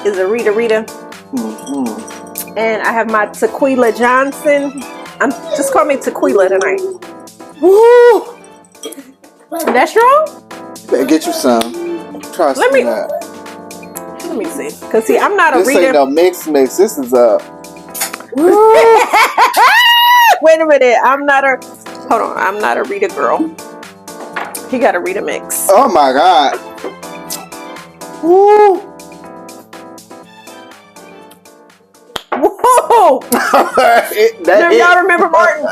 is a Rita. Mm-hmm. And I have my Tequila Johnson. Just call me Tequila tonight. Woo! That's strong? Better get you some. Trust me. Let me see. Cause see, I'm not a This Rita. ain't no mix. This is a. Wait a minute. I'm not a Rita girl. He got a Rita mix. Oh my God. Woo. Whoa! Y'all remember Martin?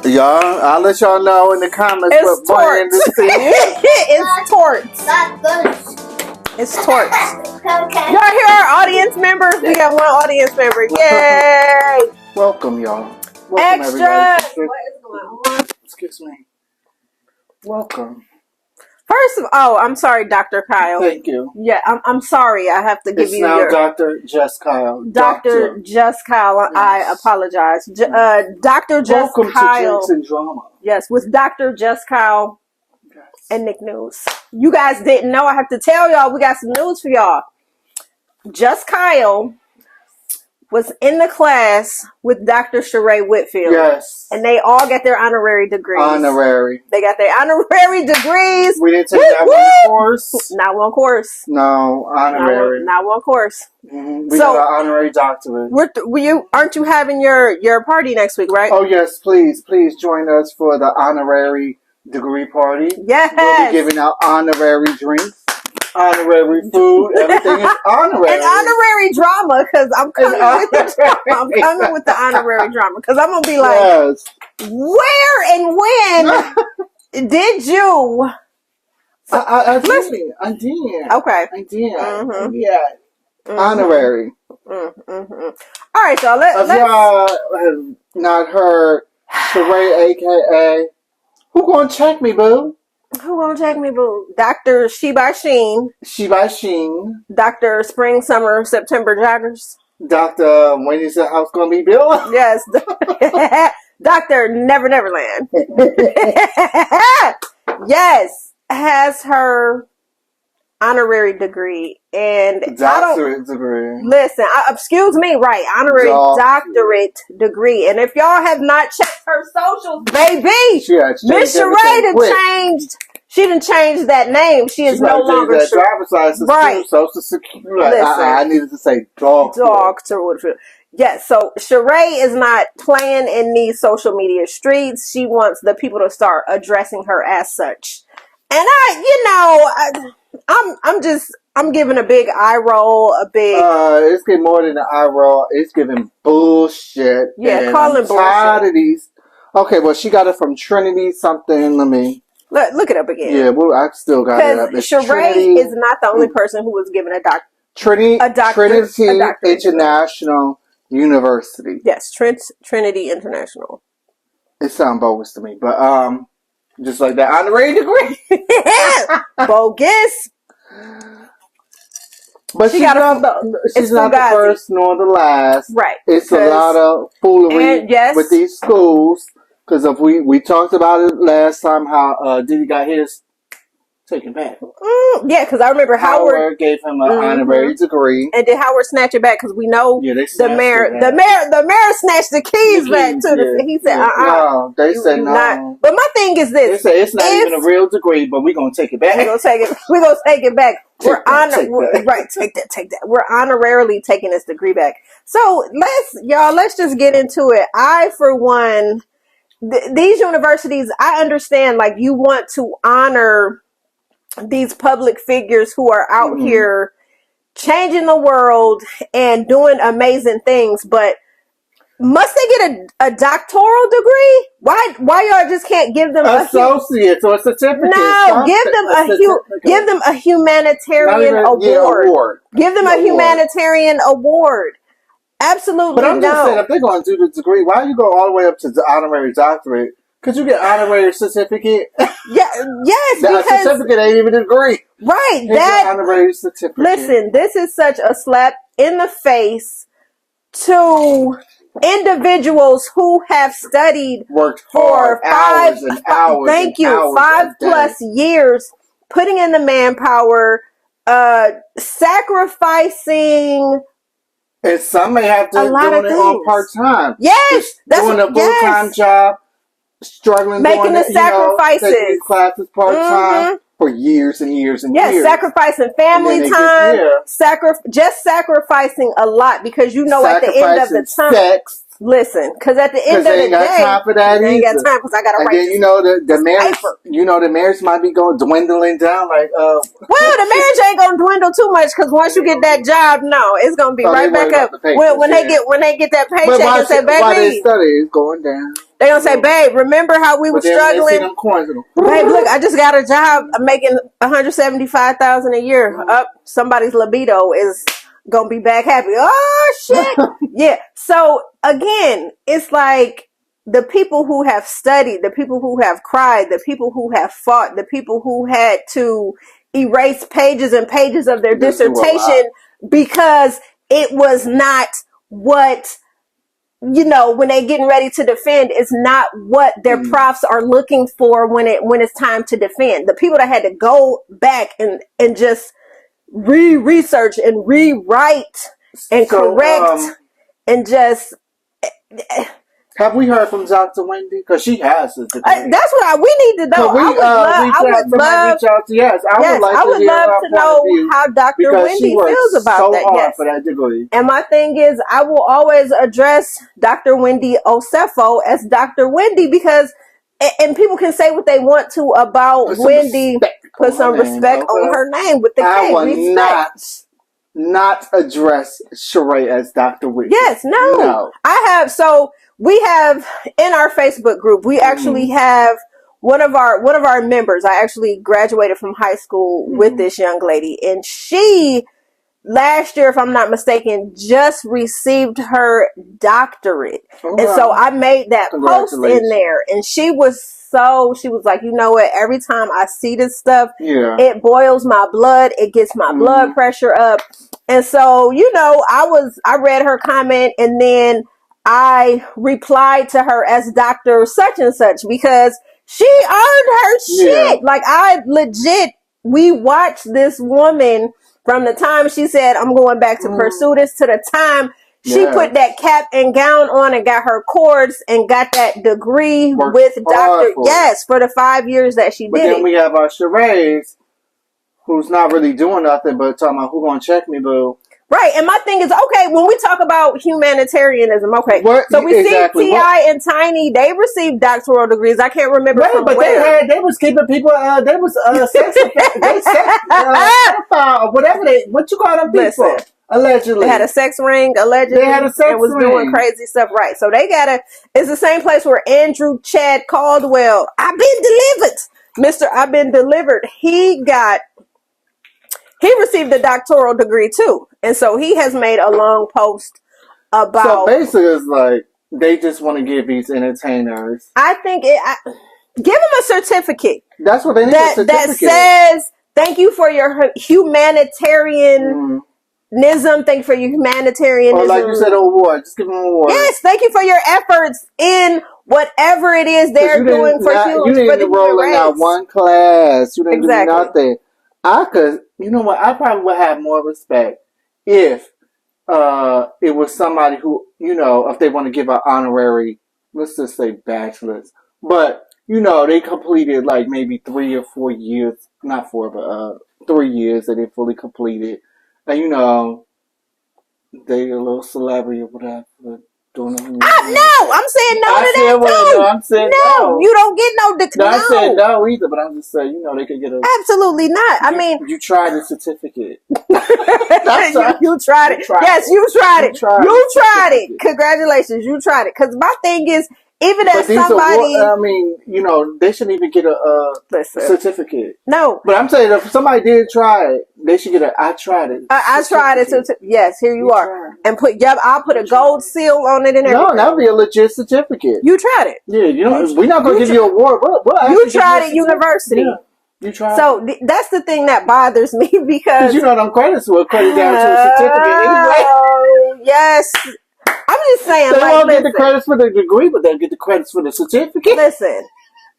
Y'all, I'll let y'all know in the comments what Martin is saying. It's torts. It's torts. Y'all hear our audience members? We got one audience member. Yay! Welcome, y'all. Welcome, Extra. everybody. What is going on? Excuse me. Welcome. First of all, I'm sorry, Dr. Kyle. Thank you. Yeah, I'm sorry. I have to give you now your... Dr. Just Kyle. Dr. Just Kyle. Yes. I apologize. Dr. Just Welcome Kyle. Welcome to Drinks and Drama. Yes, with Dr. Just Kyle and Nick News. You guys didn't know. I have to tell y'all, we got some news for y'all. Just Kyle was in the class with Dr. Sheree Whitfield. Yes. And they all got their honorary degrees. Honorary. They got their honorary degrees. We didn't take that one course. Not one course. No, honorary. Not one course. Mm-hmm. We got an honorary doctorate. Aren't you having your party next week, right? Oh, yes. Please join us for the honorary degree party. Yes. We'll be giving out honorary drinks. Honorary food, everything is honorary. And honorary drama, because I'm coming with the drama. I'm coming with the honorary drama, because I'm going to be like, yes. Where and when did you? I did. Okay. I did. Mm-hmm. Yeah. Mm-hmm. Honorary. Mm-hmm. All right, y'all. If y'all have not heard Sheree, a.k.a. Who gonna check me, boo? Who gonna check me, boo? Dr. She by Sheen. She by Sheen. Dr. Spring, Summer, September Joggers. Dr. When is the house gonna be built? Yes. Dr. Never Neverland. Yes. Has her honorary degree and doctorate degree. Listen, excuse me, right? Honorary doctorate degree. And if y'all have not checked her socials, baby, Miss Sheree changed. She didn't change that name. She is no longer that driver's license, right? Social Security. Listen, I needed to say doctor Woodfield. Yes, so Sheree is not playing in these social media streets. She wants the people to start addressing her as such. And I'm giving a big eye roll, it's getting more than an eye roll. It's giving bullshit. Yeah, calling bullshit. I'm tired of these. Okay, well, she got it from Trinity something. Let me look it up again. Yeah, well, I still got it up. Sheree is not the only person who was given a doctorate. Trinity International University. Yes, Trinity International. It sounds bogus to me, but just like that honorary degree. Bogus. But she's not the first nor the last. Right. It's a lot of foolery with these schools. Because if we talked about it last time, how Diddy got his taken back. Yeah, because I remember Howard gave him an honorary degree. And did Howard snatch it back? Because we know the mayor snatched the keys back to the. He said, no, they said no. Not. But my thing is this: they say it's not even a real degree, but we're gonna take it back. We're gonna take it back. Take that. We're honorarily taking this degree back. So let's just get into it. I, for one, these universities, I understand. Like, you want to honor these public figures who are out here changing the world and doing amazing things, but must they get a doctoral degree? Why y'all just can't give them associate or a certificate? No, give them a humanitarian award. Give them a humanitarian award. Absolutely. But I'm just saying, if they're going to do the degree, why you go all the way up to the honorary doctorate? Could you get honorary certificate? Yes, because that certificate ain't even a degree. Right. That honorary certificate. Listen, this is such a slap in the face to individuals who have studied worked hard, for 5 hours and hours. Thank you. Hours 5+ years putting in the manpower, sacrificing. And some may have to doing it on part-time. Yes. Doing a full-time job, struggling, making the sacrifices. Taking these classes part-time for years and years and years. Yes, sacrificing family time. Just sacrificing a lot because you know at the end of the time. Sex. Listen, because at the end of the day, got time for that ain't got time because I got to write. And then the marriage, the marriage might be dwindling down. Like, well, the marriage ain't gonna dwindle too much because once you get that job, no, it's gonna be right back up. When they get that paycheck and say, baby, while they study, it's going down. They gonna say, babe, remember how we were struggling? Babe, look, I just got a job. I'm making $175,000 a year. Up, somebody's libido is gonna be back happy. Oh shit. Yeah. So again, it's like the people who have studied, the people who have cried, the people who have fought, the people who had to erase pages and pages of their dissertation because it was not what, when they're getting ready to defend, it's not what their profs are looking for when it's time to defend. The people that had to go back and just research and rewrite and correct and just. Have we heard from Dr. Wendy? Because she has it. That's what we need to know. I would love to know how Dr. Wendy feels about that. Yes. For that degree. And my thing is, I will always address Dr. Wendy Osefo as Dr. Wendy because, and people can say what they want to about Wendy. Put some respect on her name with the K. I will not address Sheree as Dr. Wendy. Yes, no. I have. So we have in our Facebook group. We actually have one of our members. I actually graduated from high school with this young lady, and she last year, if I'm not mistaken, just received her doctorate. Oh, and so I made that post in there, and she was like, you know what? Every time I see this stuff, it boils my blood. It gets my blood pressure up. And so, I read her comment and then I replied to her as Dr. such and such because she earned her shit. Like we watched this woman from the time she said, I'm going back to pursue this to the time she put that cap and gown on and got her cords and got that degree with Dr. Yes, for the 5 years that she did. But then we have our Sherees, who's not really doing nothing but talking about who gonna check me, boo. Right, and my thing is, okay, when we talk about humanitarianism, okay, so we see T.I. and Tiny, they received doctoral degrees. I can't remember from where. They was keeping people, they was sex pedophile, whatever what you call them people? Listen, allegedly. They had a sex ring, allegedly. And was doing crazy stuff, right. So it's the same place where Andrew Chad Caldwell, I've been delivered. Mr. I've been delivered. He received a doctoral degree too. And so he has made a long post about. So basically it's like they just want to give these entertainers. I think give them a certificate. That's what they need, a certificate. That says, thank you for your humanitarianism. Thank you for your humanitarianism. Or like you said, an award. Just give them an award. Yes, thank you for your efforts in whatever it is they're doing for humans. You didn't enroll in that one class. You didn't do nothing. You know what? I probably would have more respect if it was somebody who, if they want to give an honorary, let's just say bachelor's, but, they completed like maybe 3 or 4 years, not 4, but 3 years that they fully completed. And, they a little celebrity or whatever. No, I'm saying no to that too. No, I'm saying no. You don't get no. No, I'm saying no either, but I'm just saying, they could get a. Absolutely not. I mean, you tried the certificate. You tried it. Yes, you tried it. You tried it. Congratulations, you tried it. Because my thing is, even as somebody, they shouldn't even get a certificate. No, but I'm saying if somebody did try it, they should get I tried it. I tried it. Yes, here you are. Tried. And I'll put a gold seal on it and everything. No, that'll be a legit certificate. You tried it. Yeah, we're not gonna give you an award. You tried at university. Yeah. You tried. So that's the thing that bothers me because them credits will credit down to a certificate anyway. Oh yes. I'm just saying, they won't get the credits for the degree, but they'll get the credits for the certificate. Listen,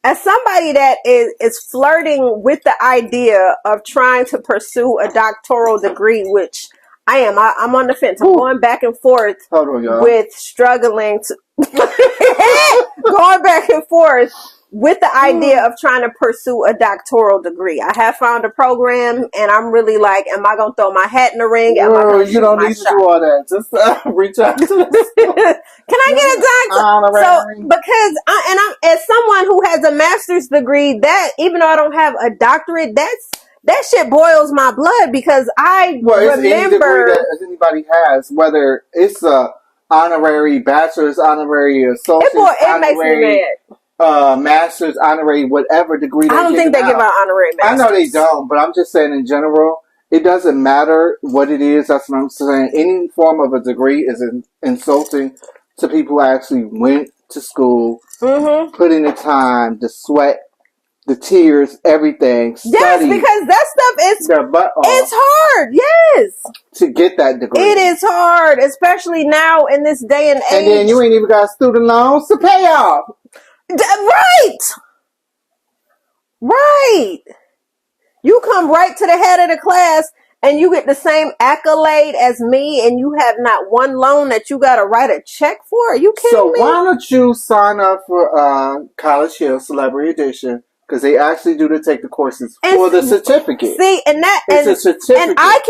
as somebody that is flirting with the idea of trying to pursue a doctoral degree, which I am, I'm on the fence. I'm going back and forth with struggling to going back and forth with the idea of trying to pursue a doctoral degree. I have found a program, and I'm really like, am I going to throw my hat in the ring? You don't need to do all that. Just reach out to us. Can I get a doctor? So, because I'm as someone who has a master's degree, that even though I don't have a doctorate, that shit boils my blood, because I remember any degree that anybody has, whether it's a honorary bachelor's, honorary associate's, honorary master's, honorary whatever degree. I don't think they give out honorary masters. I know they don't, but I'm just saying in general, it doesn't matter what it is. That's what I'm saying. Any form of a degree is insulting to people who actually went to school, put in the time, the sweat, the tears, everything. Yes, study, because that stuff is their butt off it's hard. Yes, to get that degree. It is hard, especially now in this day and age. And then you ain't even got student loans to pay off. Right. You come right to the head of the class and you get the same accolade as me, and you have not one loan that you got to write a check for? Are you kidding me? So why don't you sign up for College Hill Celebrity Edition? Because they actually do to take the courses for the certificate. See, and it's a certificate. And I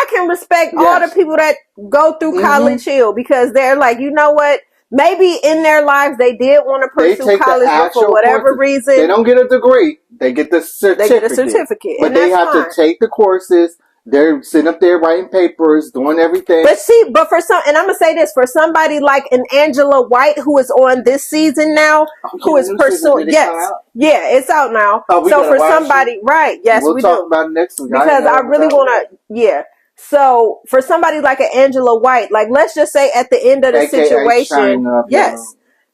can respect all the people that go through College Hill, because they're like, you know what? Maybe in their lives they did want to pursue college, but for whatever reason, they don't get a degree. They get the certificate. But they have to take the courses. They're sitting up there writing papers, doing everything. But for some, and I'm gonna say this, for somebody like an Angela White, who is on this season now, who is pursuing, it's out now. So for somebody, we'll talk about it next week, because I really want to, So for somebody like an Angela White, like let's just say at the end of the situation,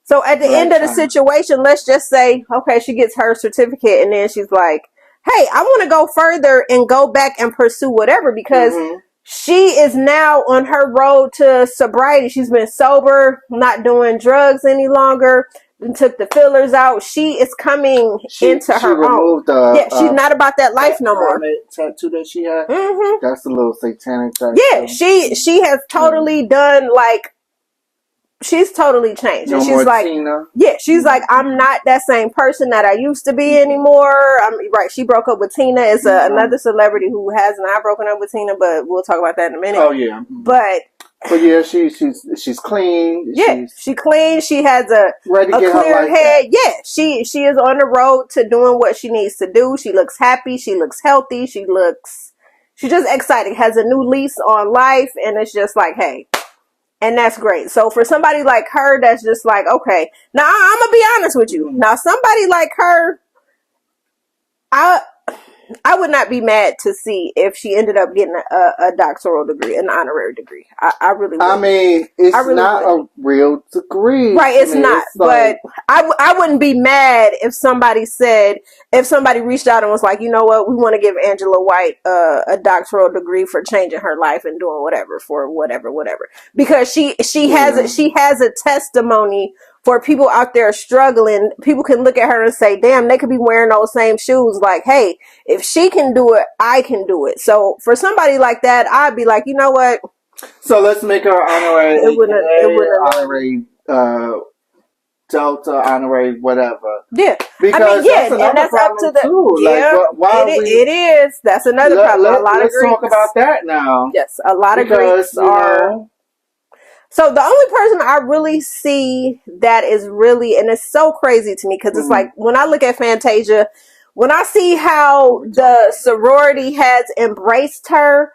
So at the end of the situation, let's just say, okay, she gets her certificate, and then she's like, hey, I want to go further and go back and pursue whatever, because she is now on her road to sobriety. She's been sober, not doing drugs any longer, and took the fillers out. She is coming into her own. She's not about that life no more. Tattoo that she had, that's a little satanic tattoo. Yeah, she has totally done, like, she's totally changed. And she's like, Tina. She's like, I'm not that same person that I used to be anymore. She broke up with Tina. It's another celebrity who has not broken up with Tina, but we'll talk about that in a minute. Oh yeah. But yeah, she's clean. Yeah, she's clean. She has a clear head. Yeah, she is on the road to doing what she needs to do. She looks happy. She looks healthy. She's just excited. Has a new lease on life, and it's just like, hey. And that's great. So for somebody like her, that's just like, okay. Now, I'm going to be honest with you. Now, somebody like her, I would not be mad to see if she ended up getting a doctoral degree, an honorary degree. I really would. I mean, it's not a real degree. Right, it's not. But I wouldn't be mad if somebody reached out and was like, you know what, we want to give Angela White a doctoral degree for changing her life and doing whatever for whatever. Because she has a testimony for people out there struggling. People can look at her and say, damn, they could be wearing those same shoes. Like, hey, if she can do it, I can do it. So for somebody like that, I'd be like, you know what? So let's make her honorary. Honorary Delta, honorary whatever. Yeah. Because that's up to the it is. That's another problem. Let's talk about that now. Yes, a lot of Greeks are. So the only person I really see that is really, and it's so crazy to me, because it's like, when I look at Fantasia, when I see how the sorority has embraced how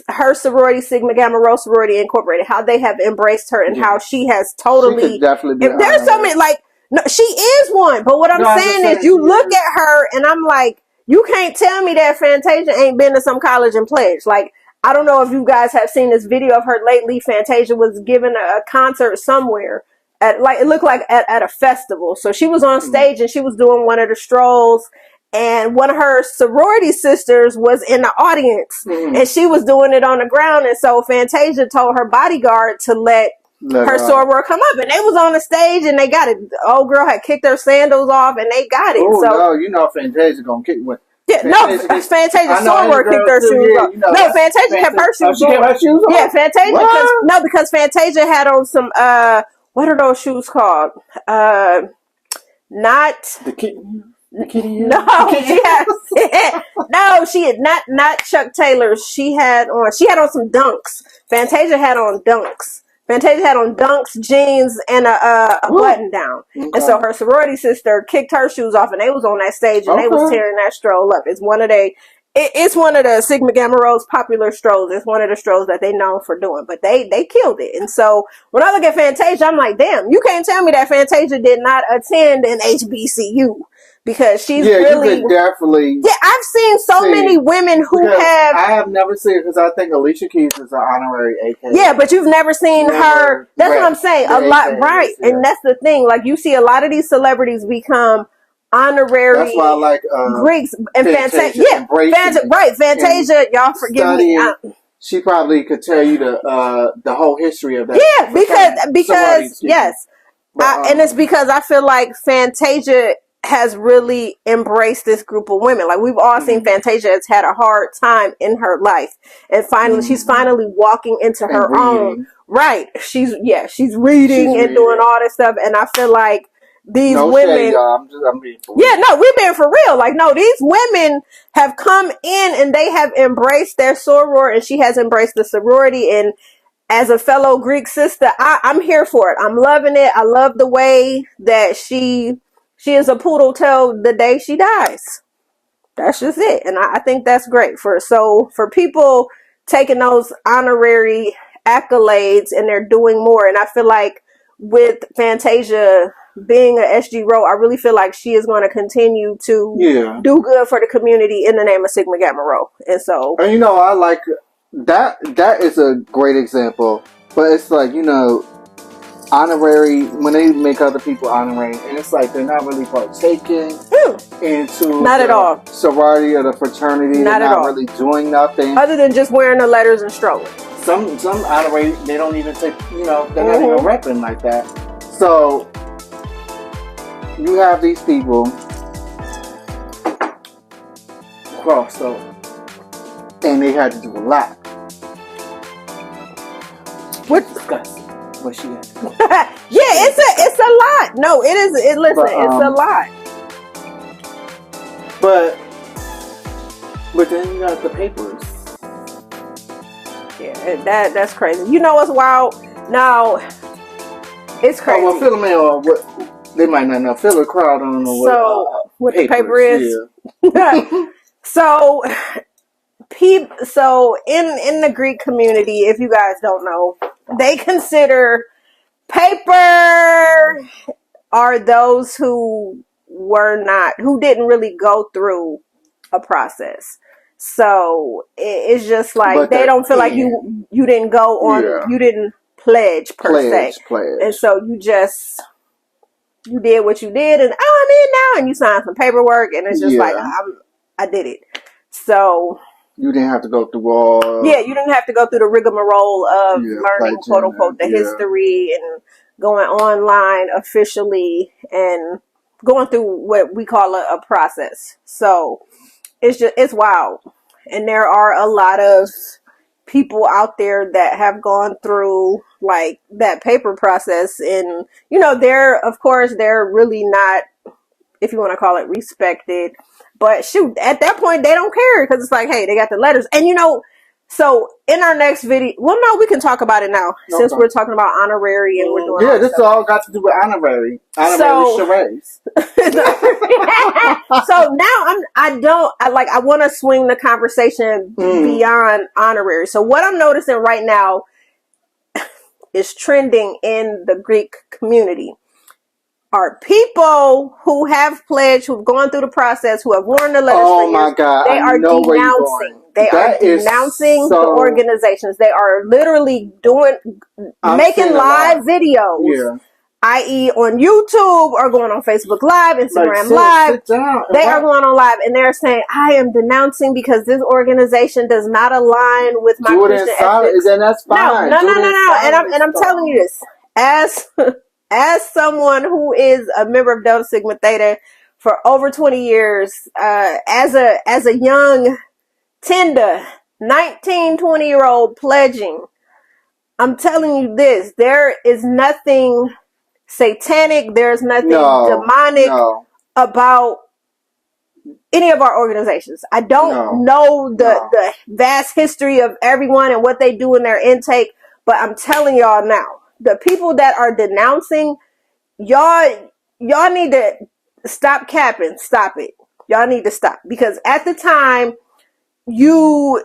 her sorority, Sigma Gamma Rho Sorority Incorporated, how they have embraced her, and how she has totally. She could definitely be there's so many, like, no, she is one, but what I'm saying is, you look at her, and I'm like, you can't tell me that Fantasia ain't been to some college and pledged. Like, I don't know if you guys have seen this video of her lately. Fantasia was giving a concert somewhere it looked like at a festival. So she was on stage and she was doing one of the strolls, and one of her sorority sisters was in the audience and she was doing it on the ground. And so Fantasia told her bodyguard to let her soror come up, and they was on the stage, and they got it. The old girl had kicked her sandals off, and they got it. Oh, so no, you know Fantasia gonna kick what? Yeah, Fantasia's soror kicked her shoes off. You know, no, Fantasia kept her shoes on. She kept her shoes on? Yeah, Fantasia, because Fantasia had on some, what are those shoes called? Not... The kitty No, she had not Chuck Taylor's. She had on some Dunks. Fantasia had on Dunks. Jeans, and a button down. Okay. And so her sorority sister kicked her shoes off, and they was on that stage, and they was tearing that stroll up. It's one of the Sigma Gamma Rho's popular strolls. It's one of the strolls that they known for doing, but they killed it. And so when I look at Fantasia, I'm like, damn, you can't tell me that Fantasia did not attend an HBCU. Because she's really... you could definitely... Yeah, I've seen so many women who have... I have never seen it, because I think Alicia Keys is an honorary AK. Yeah, but you've never seen her... That's what I'm saying. A lot, right. Yeah. And that's the thing. Like, you see a lot of these celebrities become honorary... That's why I like... Greeks and Fantasia. Yeah, Fantasia, y'all forgive me. She probably could tell you the whole history of that. Yeah, because yes. But, and it's because I feel like Fantasia has really embraced this group of women. Like, we've all seen Fantasia has had a hard time in her life, and finally she's finally walking into her own. Right. She's reading and doing all this stuff, and I feel like these women... Shade, I'm being for real. Yeah, no, we're being for real. Like, no, these women have come in and they have embraced their soror, and she has embraced the sorority, and as a fellow Greek sister, I'm here for it. I'm loving it. I love the way that she is a poodle till the day she dies. That's just it. And I think that's great. For people taking those honorary accolades and they're doing more. And I feel like with Fantasia being an SG Rho, I really feel like she is going to continue to do good for the community in the name of Sigma Gamma Rho. And so... And, you know, I like... That is a great example. But it's like, you know... honorary, when they make other people honorary, and it's like they're not really partaking into not at all sorority or the fraternity. Not they're at not all. Really doing nothing other than just wearing the letters and strolling. Some honorary, they don't even take, you know, they're not even repping like that. So you have these people crossed over, and they had to do a lot. What? What she got? Yeah, it's a lot. No, it is. Listen, it's a lot. But then you got the papers. Yeah, that's crazy. You know what's wild? No, it's crazy. Oh, well, Philomena, what they might not know. Phil the crowd don't know what papers, the paper is. Yeah. So in the Greek community, if you guys don't know, they consider paper are those who didn't really go through a process. So it's just like they don't feel like you didn't go on, you didn't pledge per se. And so you did what you did, and I'm in now, and you signed some paperwork, and it's just like I did it. So you didn't have to go through all... Yeah, you didn't have to go through the rigmarole of learning, quote unquote, the history and going online officially and going through what we call a process. So it's wild. And there are a lot of people out there that have gone through like that paper process, and you know, they're really not, if you want to call it, respected. But shoot, at that point, they don't care because it's like, hey, they got the letters. And you know, so in our next video, well, no, we can talk about it now since we're talking about honorary and we're doing this stuff. All got to do with honorary charades. So now I want to swing the conversation beyond honorary. So what I'm noticing right now is trending in the Greek community are people who have pledged, who've gone through the process, who have worn the letters for years. My God. They are denouncing. They are denouncing the organizations. They are literally making live videos i.e. on YouTube or going on Facebook Live, Instagram Live. They are going on live and they're saying, I am denouncing because this organization does not align with my Christian ethics. Then that's fine. No. And I'm telling you this as someone who is a member of Delta Sigma Theta for over 20 years, as a young, tender, 19, 20-year-old pledging, I'm telling you this, there is nothing satanic, there's nothing demonic about any of our organizations. I don't know the vast history of everyone and what they do in their intake, but I'm telling y'all now, the people that are denouncing, y'all need to stop capping. Stop it. Y'all need to stop, because at the time you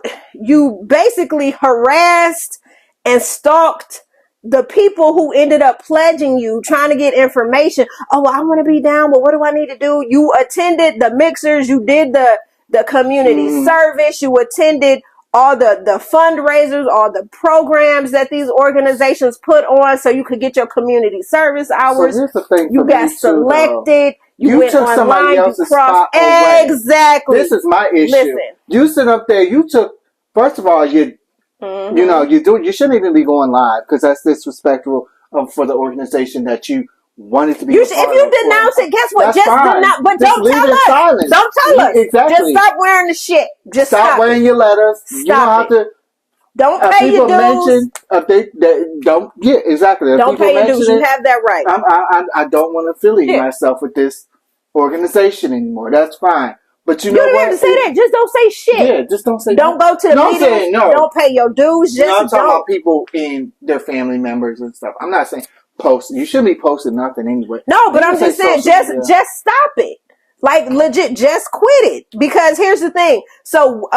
basically harassed and stalked the people who ended up pledging you, trying to get information. Oh, I want to be down, but what do I need to do? You attended the mixers, you did the community service, you attended all the fundraisers, all the programs that these organizations put on so you could get your community service hours. So here's the thing, you got selected. You went took online, somebody else's spot away. Exactly. This is my issue. Listen. You sit up there, you took, first of all, you shouldn't even be going live, because that's disrespectful for the organization that you wanted to be. If you denounce it, guess what? Just denounce, but don't tell us. Silence. Don't tell us. Exactly. Just stop wearing the shit. Just stop wearing your letters. Stop. You don't have to. Don't pay your dues. Don't. Yeah, exactly. Don't pay your dues. You have that right. I don't want to affiliate myself with this organization anymore. That's fine. But you know what? You don't have to say that. Just don't say shit. Yeah, just don't say. Don't go to the meetings. Don't pay your dues. Just I'm talking about people and their family members and stuff. I'm not saying post. You shouldn't be posting nothing anyway. No, but I'm just saying, just stop it. Like, legit, just quit it. Because here's the thing. So,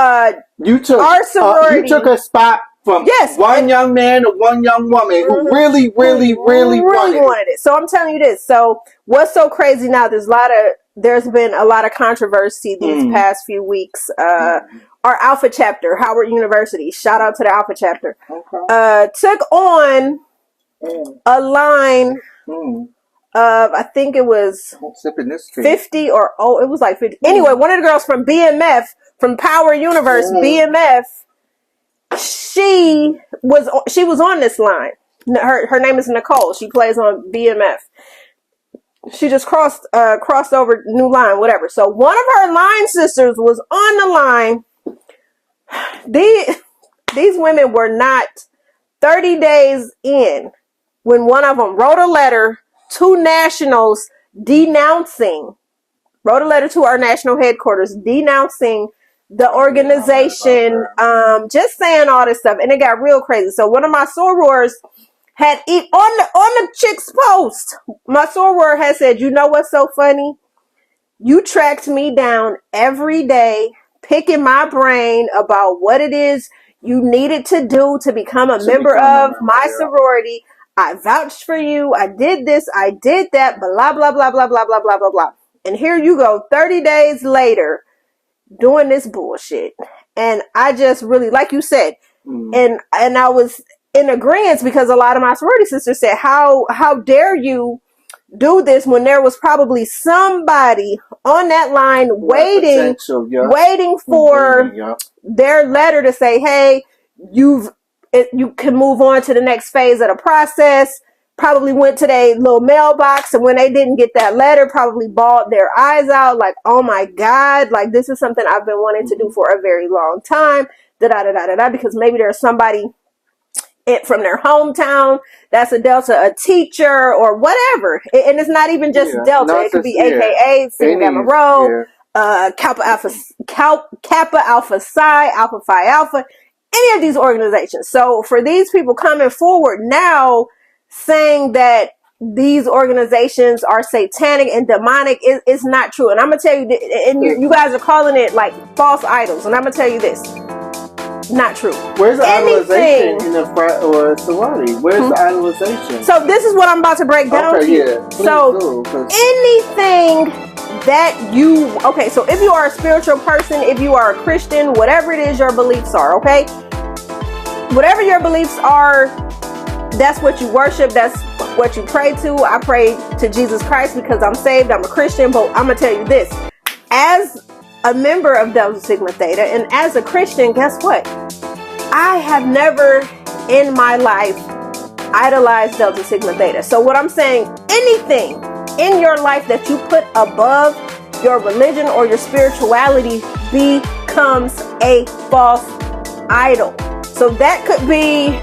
you took our sorority. You took a spot from one young man to one young woman who really wanted it. So I'm telling you this. So what's so crazy now? There's been a lot of controversy these past few weeks. Our Alpha chapter, Howard University, shout out to the Alpha chapter, took on a line of, I think it was 50 or, it was like 50. Anyway, one of the girls from BMF, from Power Universe, BMF, she was on this line. Her name is Nicole. She plays on BMF. She just crossed over new line, whatever. So one of her line sisters was on the line. These women were not 30 days in when one of them wrote a letter to nationals wrote a letter to our national headquarters denouncing the organization, just saying all this stuff, and it got real crazy. So one of my sorors had on the chick's post, my soror had said, "You know what's so funny? You tracked me down every day, picking my brain about what it is you needed to do to become a member of my sorority. I vouched for you. I did this. I did that. Blah blah blah blah blah blah blah blah blah. And here you go, 30 days later, doing this bullshit." And I just really, like you said, and I was in agreement, because a lot of my sorority sisters said, how dare you do this when there was probably somebody on that line waiting for their letter to say, hey, you can move on to the next phase of the process. Probably went to their little mailbox, and when they didn't get that letter, probably bawled their eyes out like, oh my God, like this is something I've been wanting to do for a very long time, because maybe there's somebody from their hometown that's a Delta, a teacher or whatever. And it's not even just Delta. It could be AKA, Sigma Gamma Rho, Kappa Alpha Psi, Alpha Phi Alpha, any of these organizations. So for these people coming forward now saying that these organizations are satanic and demonic, it's not true. And I'm going to tell you, and you guys are calling it like false idols. And I'm going to tell you this. Not true. Where's the idolization in the front or sorority? Where's the idolization? So this is what I'm about to break down to you. So anything that so if you are a spiritual person, if you are a Christian, whatever it is your beliefs are, whatever your beliefs are, that's what you worship, that's what you pray to. I pray to Jesus Christ because I'm saved. I'm a Christian. But I'm going to tell you this. As a member of Delta Sigma Theta and as a Christian, guess what? I have never in my life idolized Delta Sigma Theta. So what I'm saying, anything in your life that you put above your religion or your spirituality becomes a false idol. So that could be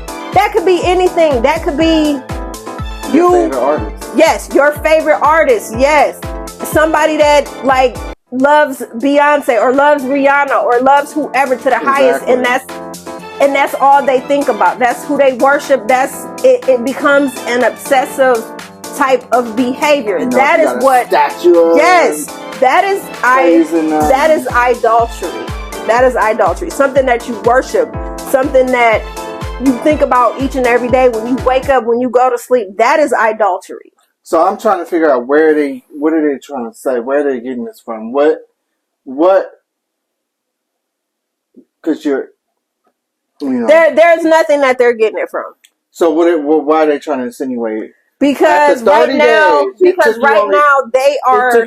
anything. That could be your favorite artist. Yes, your favorite artist. Yes. Somebody that like loves Beyonce or loves Rihanna or loves whoever to the highest, and that's all they think about. That's who they worship. It becomes an obsessive type of behavior. That is what statue. Yes, that is idolatry. That is idolatry. Something that you worship, something that you think about each and every day when you wake up, when you go to sleep. That is idolatry. So I'm trying to figure out what are they trying to say? Where are they getting this from? What? Because there's nothing that they're getting it from. So why are they trying to insinuate? Because right now they are.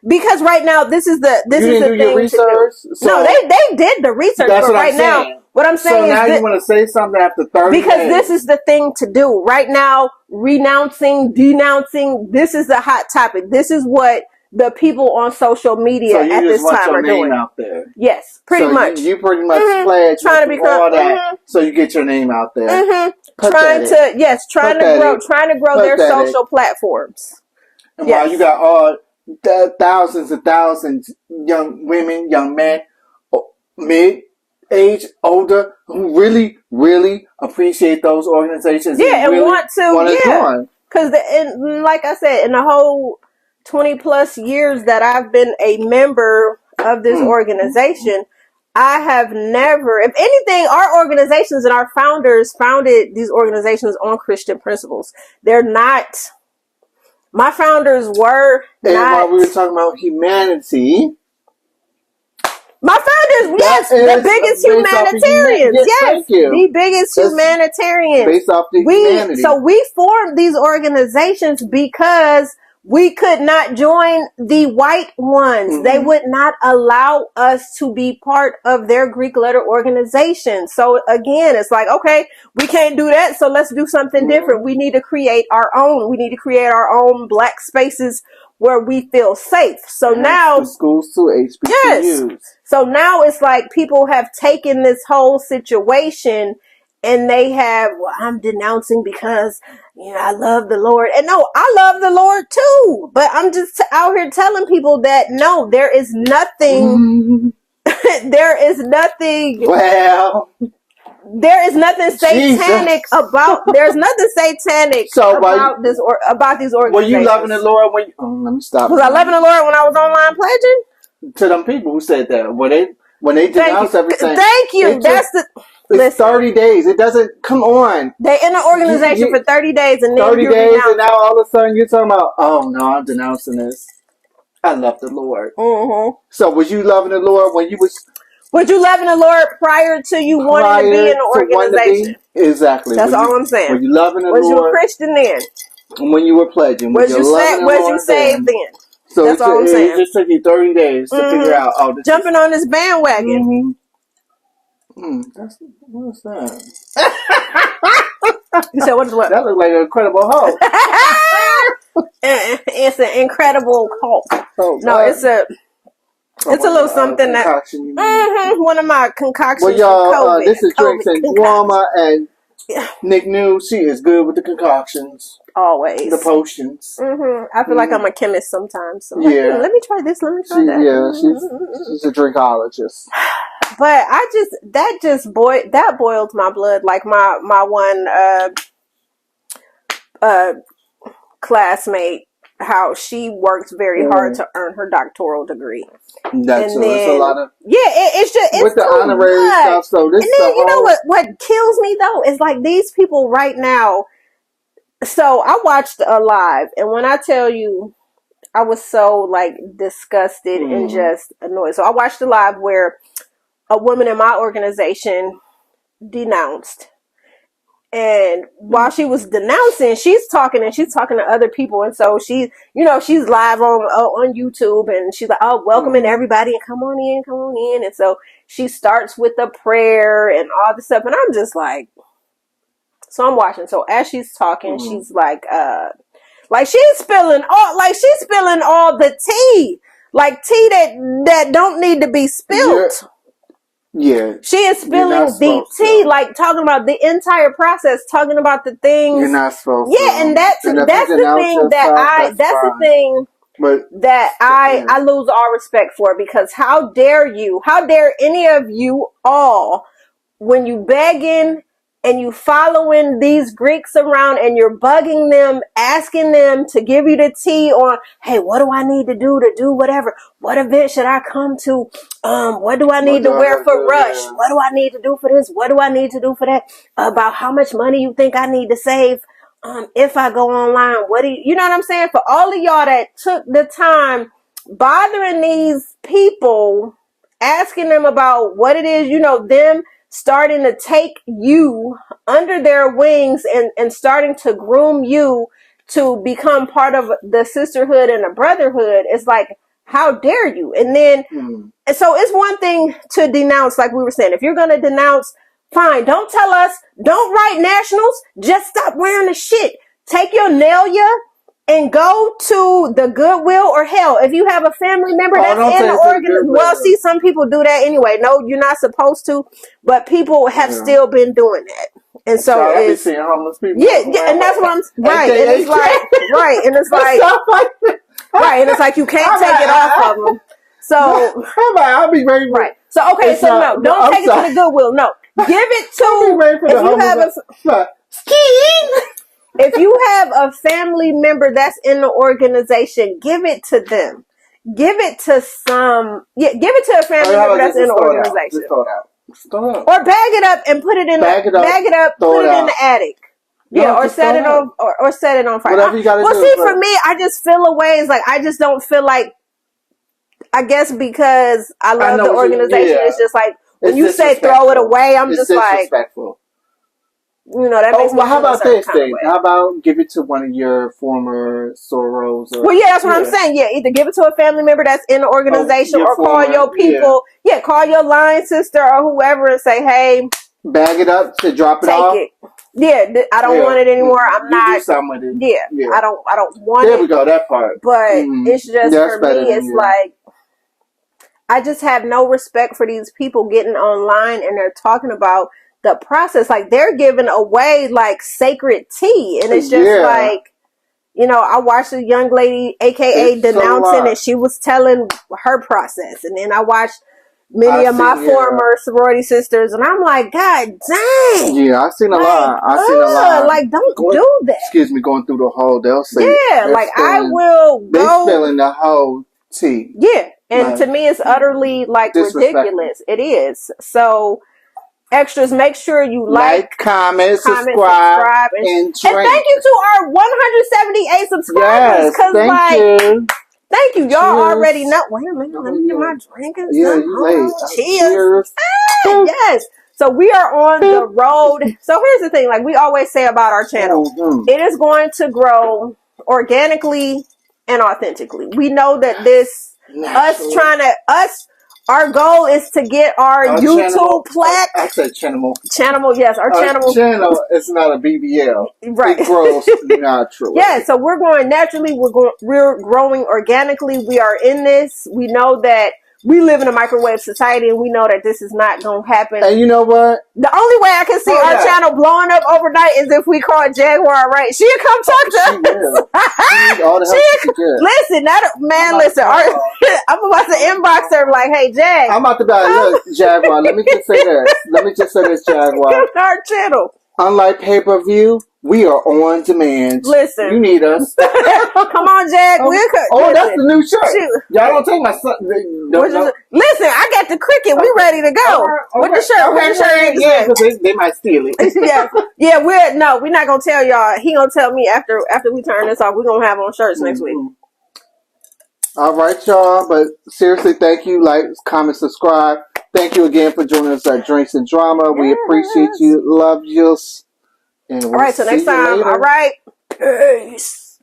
Because right now this is the thing. Your research? No, they did the research. That's but right now, what I'm saying is now you want to say something after 30 because days. This is the thing to do right now. Renouncing, denouncing. This is the hot topic. This is what the people on social media at this time are doing. Out there. Yes, pretty much. You pretty much pledge trying to become all that, so you get your name out there. Trying to grow their social platforms. And while you got all thousands and thousands young women, young men, mid-age, older, who really, really appreciate those organizations. And really want to join. Because, like I said, in the whole 20 plus years that I've been a member of this organization, I have never, if anything, our organizations and our founders founded these organizations on Christian principles. They're not, my founders were not. And while we were talking about humanity, my founders, yes, the biggest humanitarians. Yes, the biggest humanitarians. Based off the humanity. So we formed these organizations because we could not join the white ones. Mm-hmm. They would not allow us to be part of their Greek letter organization. So again, it's like, okay, we can't do that. So let's do something different. We need to create our own. We need to create our own black spaces where we feel safe. So now schools to HBCUs. Yes. So now it's like people have taken this whole situation and they have, well, I'm denouncing because, I love the Lord. And no, I love the Lord too. But I'm just out here telling people that no, there is nothing. There is nothing. Well, there is nothing satanic about. There's nothing satanic about these organizations. Were you loving the Lord when? Let me stop. Was I loving the Lord when I was online pledging? To them people who said that when they denounced everything. Thank you. It's 30 days. It doesn't come on. They in an organization for 30 days and then 30 days and now all of a sudden you're talking about, oh no, I'm denouncing this. I love the Lord. Mm-hmm. So was you loving the Lord when you was you loving the Lord prior to you wanting to be in an organization? Exactly. That's all I'm saying. Were you loving the Lord? Was you a Christian then? When you were pledging. Was you saved then? So that's all I'm saying. It just took you 30 days to figure out. Oh, jumping on this bandwagon. What's that? You said what? That looks like an Incredible Hulk. It's an Incredible Hulk. Oh, no, it's a little something that. One of my concoctions. Well, y'all, this is Drinks and Drama, and Nick knew she is good with the concoctions. Always. The potions. I feel like I'm a chemist sometimes. So yeah. Let me try this. Let me try that. Yeah, she's a drinkologist. But that boiled my blood. Like my one classmate, how she works very hard to earn her doctoral degree. That's a lot of it's with the honorary stuff. So this, and then you know what kills me though is like these people right now. So I watched a live, and when I tell you, I was so like disgusted and just annoyed. So I watched a live where a woman in my organization denounced And while she was denouncing, she's talking to other people. And so she's live on YouTube, and she's like, oh, welcoming everybody and come on in. And so she starts with a prayer and all this stuff. And I'm just like, so I'm watching. So as she's talking, she's like she's spilling all the tea, like tea that don't need to be spilled. Yeah. She is spilling the tea, like talking about the entire process, talking about the things you're not supposed to. Yeah, and that's the thing that I lose all respect for, because how dare any of you all, when you begging and you following these Greeks around and you're bugging them, asking them to give you the tea on, hey, what do I need to do whatever? What event should I come to? What do I need to wear for Rush? Yeah. What do I need to do for this? What do I need to do for that? About how much money you think I need to save if I go online? You know what I'm saying? For all of y'all that took the time bothering these people, asking them about what it is, them starting to take you under their wings and starting to groom you to become part of the sisterhood and the brotherhood. It's like, how dare you? And then, so it's one thing to denounce, like we were saying. If you're going to denounce, fine. Don't tell us, don't write nationals. Just stop wearing the shit. Take your Nelia and go to the Goodwill, or hell, if you have a family member that's in the organization. Well, see, some people do that anyway. No, you're not supposed to, but people have still been doing that. And so it's homeless people. Yeah, and that's what I'm right. And it's like right, and it's like right, and it's like you can't take it off of them. So I'll be very right. So okay, so no, don't take it to the Goodwill. No, give it to if you have if you have a family member that's in the organization, give it to them. Give it to give it to a family member that's in the organization. Or bag it up and put it in put it in the attic. Yeah, or set it on or set it on fire. Whatever you gotta do. See, for me, I just feel a way. It's like I just don't feel like, I guess because I love the organization, it's just like when you say throw it away, I'm just like, that makes me how about this thing? How about give it to one of your former sorors? Well, yeah, that's what I'm saying. Yeah, either give it to a family member that's in the organization, or call your people. Yeah, call your line sister or whoever and say, hey, bag it up to drop it off. Take it. Yeah, I don't want it anymore. I'm not. Do something with it. Yeah, I don't want it. There we go. That part. But it's just for me. It's like I just have no respect for these people getting online and they're talking about the process, like they're giving away like sacred tea, and it's just like, I watched a young lady, aka denouncing, and she was telling her process, and then I watched many of my former sorority sisters, and I'm like, God dang! Yeah, I've seen a lot. I've seen a lot. Like, don't do that. Excuse me, going through the whole. They'll say, like I will go. They're spilling the whole tea. Yeah, and to me, it's utterly like ridiculous. It is so. Extras, make sure you like, comment, subscribe, and thank you to our 178 subscribers. Yes, thank you. Y'all already know. Wait a minute, let me get my drink and stuff. Cheers. Yes. So we are on the road. So here's the thing, like we always say about our channel, it is going to grow organically and authentically. We know that our goal is to get our YouTube plaque. I said channel. Channel, yes. Our channel. Channel is not a BBL. Right. It grows naturally. Yeah, so we're going naturally. We're growing organically. We are in this. We know that we live in a microwave society, and we know that this is not going to happen. And you know what? The only way I can see our channel blowing up overnight is if we call Jaguar Ray. She'll come talk to us. She all the help she can. Listen, listen. I'm about to inbox her like, hey, Jag. I'm about to be like, look, Jaguar, let me just say this. Jaguar. Our channel. Unlike pay-per-view, we are on demand. Listen. You need us. Come on, Jag. That's the new shirt. Y'all don't take my son. Listen, I got the cricket. We ready to go. With the shirt. Yeah, because they might steal it. Yeah, we're not going to tell y'all. He going to tell me after we turn this off. We're going to have on shirts next week. All right, y'all. But seriously, thank you. Like, comment, subscribe. Thank you again for joining us at Drinks and Drama. We appreciate you. Love yous. And All right, till next time. All right. Peace.